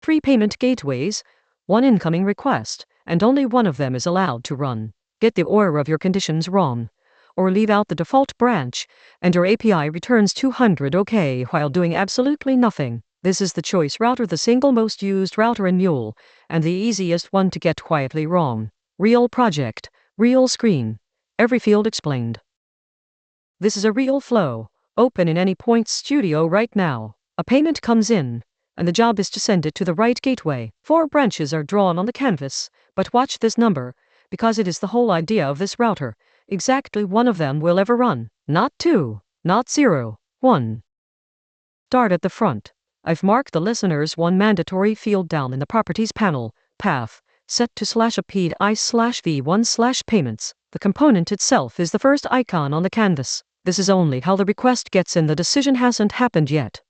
3 payment gateways, 1 incoming request, and only one of them is allowed to run. Get the order of your conditions wrong, or leave out the default branch, and your API returns 200 OK while doing absolutely nothing. This is the choice router, the single most used router in Mule, and the easiest one to get quietly wrong. Real project, real screen. Every field explained. This is a real flow. Open in Anypoint Studio right now. A payment comes in, and the job is to send it to the right gateway. 4 branches are drawn on the canvas, but watch this number, because it is the whole idea of this router. Exactly one of them will ever run. Not 2, not 0, 1. Start at the front. I've marked the listener's 1 mandatory field down in the Properties panel, Path, set to /API/v1/payments. The component itself is the first icon on the canvas. This is only how the request gets in. The decision hasn't happened yet.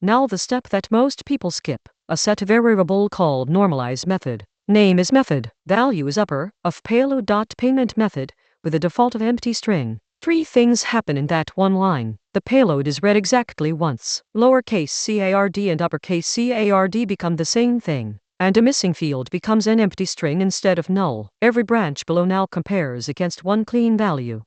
Now the step that most people skip, a set variable called normalize method. Name is method, value is upper, of payload.payment method, with a default of empty string. 3 things happen in that one line. The payload is read exactly once. Lowercase card and uppercase card become the same thing, and a missing field becomes an empty string instead of null. Every branch below now compares against 1 clean value.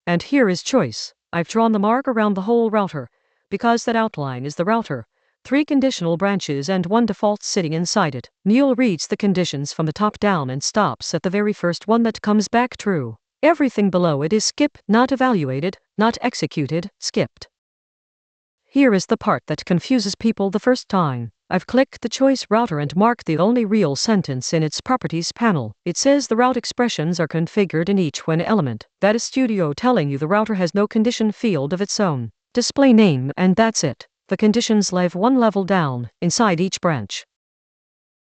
And here is choice. I've drawn the mark around the whole router, because that outline is the router. 3 conditional branches and 1 default sitting inside it. Mule reads the conditions from the top down and stops at the very first one that comes back true. Everything below it is skip, not evaluated, not executed, skipped. Here is the part that confuses people the first time. I've clicked the choice router and marked the only real sentence in its properties panel. It says the route expressions are configured in each one element. That is Studio telling you the router has no condition field of its own. Display name, and that's it. The conditions live 1 level down, inside each branch.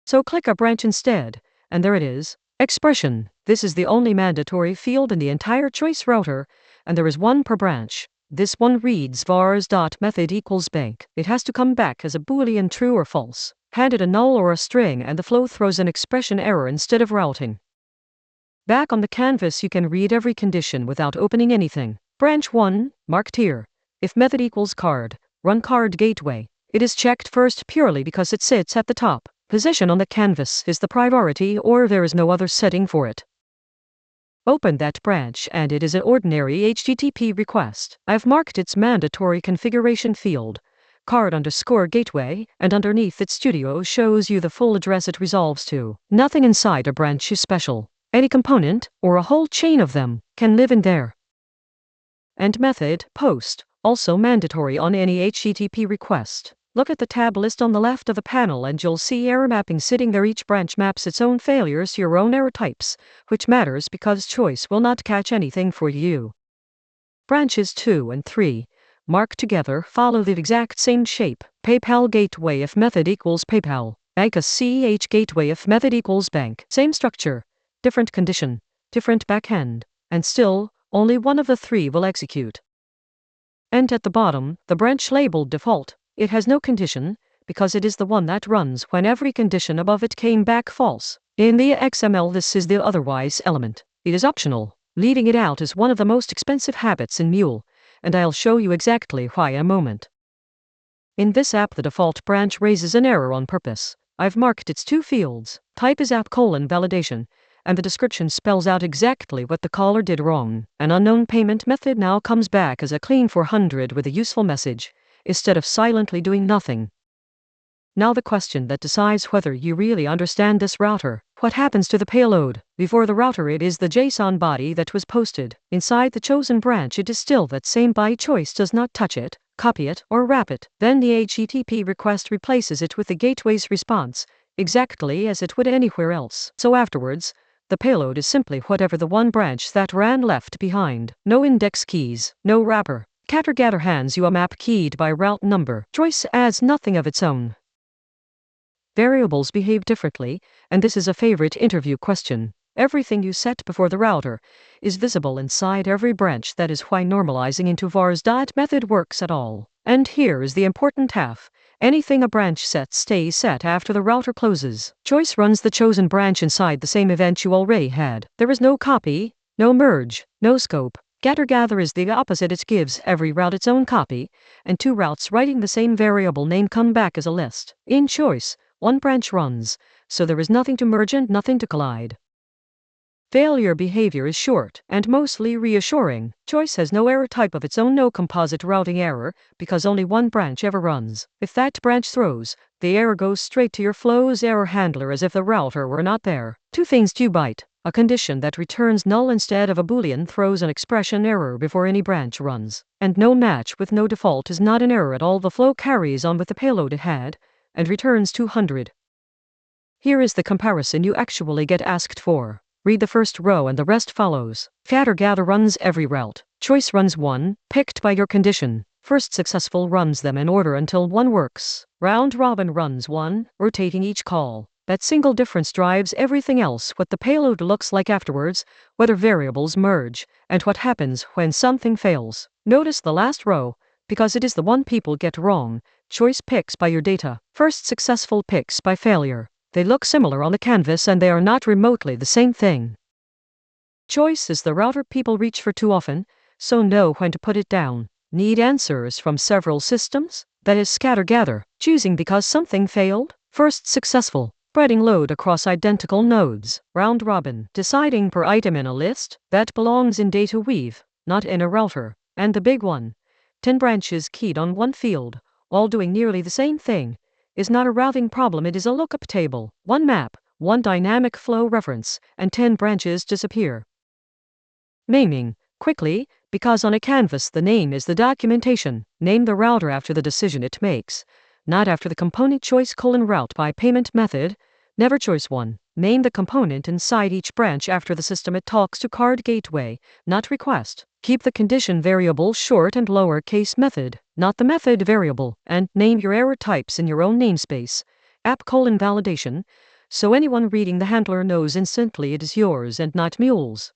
So click a branch instead, and there it is. Expression. This is the only mandatory field in the entire choice router, and there is 1 per branch. This one reads vars.method equals bank. It has to come back as a boolean true or false. Hand it a null or a string and the flow throws an expression error instead of routing. Back on the canvas you can read every condition without opening anything. Branch 1, marked here. If method equals card, run card gateway. It is checked first purely because it sits at the top. Position on the canvas is the priority, or there is no other setting for it. Open that branch and it is an ordinary HTTP request. I've marked its mandatory configuration field, card_gateway, and underneath it Studio shows you the full address it resolves to. Nothing inside a branch is special. Any component, or a whole chain of them, can live in there. And method, post, also mandatory on any HTTP request. Look at the tab list on the left of the panel and you'll see error mapping sitting there. Each branch maps its own failures to your own error types, which matters because choice will not catch anything for you. Branches 2 and 3, marked together, follow the exact same shape. PayPal gateway if method equals PayPal. Bank ACH gateway if method equals bank. Same structure, different condition, different backend, and still, only one of the 3 will execute. And at the bottom, the branch labeled default. It has no condition, because it is the one that runs when every condition above it came back false. In the XML this is the otherwise element. It is optional. Leaving it out is one of the most expensive habits in Mule, and I'll show you exactly why in a moment. In this app the default branch raises an error on purpose. I've marked its 2 fields. Type is app:validation, and the description spells out exactly what the caller did wrong. An unknown payment method now comes back as a clean 400 with a useful message, instead of silently doing nothing. Now the question that decides whether you really understand this router. What happens to the payload? Before the router it is the JSON body that was posted. Inside the chosen branch it is still that same body. Choice does not touch it, copy it, or wrap it. Then the HTTP request replaces it with the gateway's response, exactly as it would anywhere else. So afterwards, the payload is simply whatever the 1 branch that ran left behind. No index keys, no wrapper. Gather hands you a map keyed by route number. Choice adds nothing of its own. Variables behave differently, and this is a favorite interview question. Everything you set before the router is visible inside every branch. That is why normalizing into vars.method works at all. And here is the important half. Anything a branch sets stays set after the router closes. Choice runs the chosen branch inside the same event you already had. There is no copy, no merge, no scope, Gather is the opposite. It gives every route its own copy, and two routes writing the same variable name come back as a list. In choice, one branch runs, so there is nothing to merge and nothing to collide. Failure behavior is short and mostly reassuring. Choice has no error type of its own, no composite routing error, because only one branch ever runs. If that branch throws, the error goes straight to your flow's error handler as if the router were not there. Two things to bite. A condition that returns null instead of a boolean throws an expression error before any branch runs. And no match with no default is not an error at all. The flow carries on with the payload it had, and returns 200. Here is the comparison you actually get asked for. Read the first row and the rest follows. Gather runs every route. Choice runs one, picked by your condition. First successful runs them in order until one works. Round robin runs one, rotating each call. That single difference drives everything else, what the payload looks like afterwards, whether variables merge, and what happens when something fails. Notice the last row, because it is the one people get wrong. Choice picks by your data. First successful picks by failure. They look similar on the canvas and they are not remotely the same thing. Choice is the router people reach for too often, so know when to put it down. Need answers from several systems? That is gather. Choosing because something failed? First successful. Spreading load across identical nodes. Round robin. Deciding per item in a list? That belongs in DataWeave, not in a router. And the big one. 10 branches keyed on one field, all doing nearly the same thing, is not a routing problem. It is a lookup table. One map, one dynamic flow reference, and 10 branches disappear. Naming. Quickly, because on a canvas the name is the documentation. Name the router after the decision it makes, not after the component choice route by payment method. Never choice one. Name the component inside each branch after the system it talks to card gateway, not request. Keep the condition variable short and lowercase method, not the method variable, and name your error types in your own namespace. App validation, so anyone reading the handler knows instantly it is yours and not Mule's.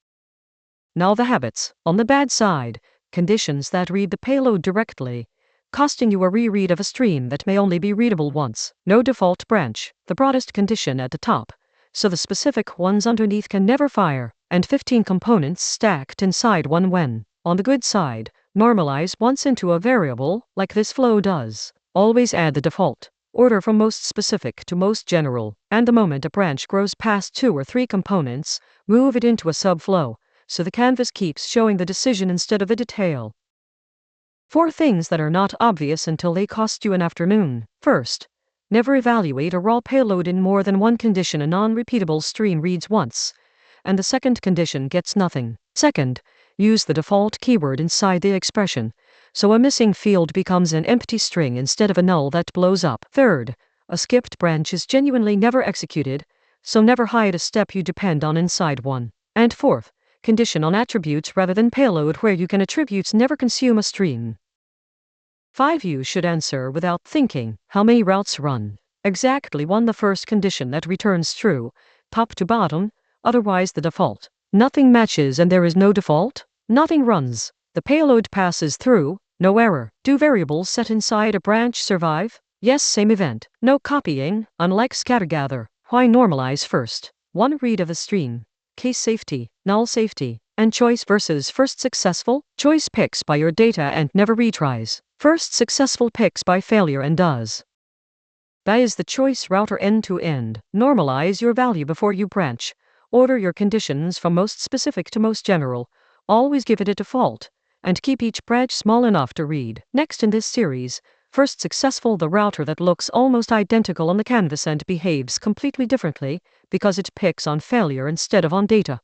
Now the habits. On the bad side, conditions that read the payload directly, costing you a reread of a stream that may only be readable once. No default branch, the broadest condition at the top, so the specific ones underneath can never fire, and 15 components stacked inside one when. On the good side, normalize once into a variable, like this flow does. Always add the default order from most specific to most general, and the moment a branch grows past 2 or 3 components, move it into a subflow, so the canvas keeps showing the decision instead of the detail. 4 things that are not obvious until they cost you an afternoon. First, never evaluate a raw payload in more than one condition. A non-repeatable stream reads once, and the second condition gets nothing. Second, use the default keyword inside the expression, so a missing field becomes an empty string instead of a null that blows up. Third, a skipped branch is genuinely never executed, so never hide a step you depend on inside one. And fourth, condition on attributes rather than payload where you can. Attributes never consume a stream. 5. You should answer without thinking. How many routes run? Exactly one. The first condition that returns true, top to bottom, otherwise the default. Nothing matches and there is no default. Nothing runs. The payload passes through, no error. Do variables set inside a branch survive? Yes, same event. No copying, unlike scattergather. Why normalize first? One read of a stream. Case safety, null safety, and choice versus first successful. Choice picks by your data and never retries. First successful picks by failure and does. That is the choice router end to end. Normalize your value before you branch. Order your conditions from most specific to most general. Always give it a default, and keep each branch small enough to read. Next in this series, first successful, the router that looks almost identical on the canvas and behaves completely differently because it picks on failure instead of on data.